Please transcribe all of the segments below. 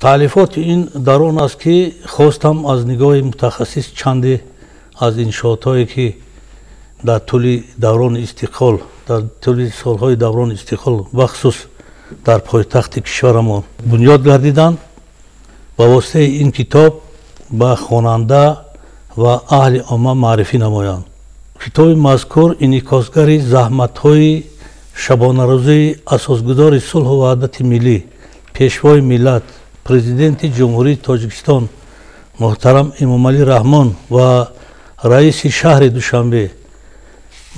таълифоти ин дар он аст ки хостам аз нигоҳи мутахассис чанде аз иншоотҳое ки дар тӯли даврони истиқлол дар тӯли солҳои даврони истиқлол бахусус дар пойтахти кишварамон бунёд гардиданд ба воситаи ин китоб ба хонанда ва аҳли омма маърифӣ намоянд. китоби мазкур инъикосгари заҳматҳои шабонарӯзаи асосгузори сулҳу ваҳдати миллӣ пешвои миллат президенти ҷумҳурии тоҷикистон муҳтарам эмомалӣ раҳмон ва раиси шаҳри душанбе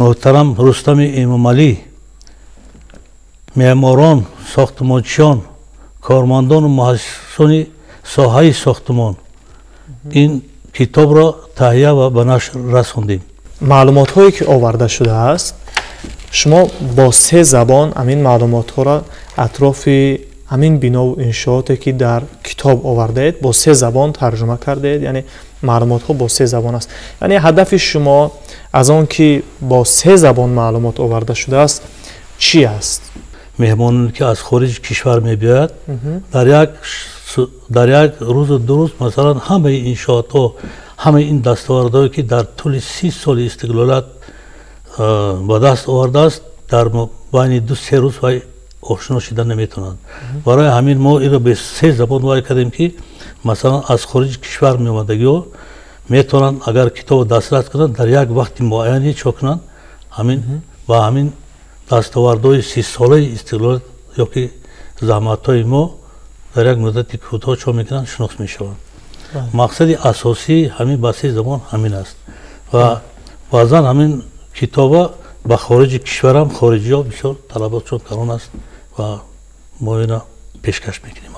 муҳтарам рустами эмомалӣ меъморон сохтмончиён кормандону муҳассисони соҳаи сохтмон ин китобро таҳия ва ба нашр расондем. маълумотҳое ки оварда шудааст шумо бо 3 забон амин маълумотҳоро атрофи амин бинову иншооте ки дар китоб овардаед бо 3 забон тарҷума кардаед, яъне маълумотҳо бо 3 забон аст. яъне ҳадафи шумо аз он ки бо 3 забон маълумот оварда шудааст чӣ аст? меҳмоне ки аз хориҷи кишвар мебиёяд дар як рӯзу ду рӯз масалан ҳамаи иншоотҳо ҳамаи ин дастовардҳое ки дар тӯли 30 соли истиқлолият ба даст овардааст дар байни 2-3 рӯз вай ошно шуда наметавонад. барои ҳамин мо иро бе 3 забон вай кардем ки масалан аз хориҷи кишвар меомадагиҳо метавонанд агар китобро дастрас кунанд дар як вақти муайяне чоп кунанд ҳамин ва ҳамин дастовардҳои 30-солаи истиқлолият ё ки заҳматҳои мо дар як муддати кӯтоҳ чоп мекунанд шинос мешаванд. мақсади асосии ҳамин ба 3 забон ҳамин аст ва баъзан ҳамин китоба ба хориҷи кишварам хориҷиҳо бисёр талаботшон карон аст ва мо инро пешкаш мекунем.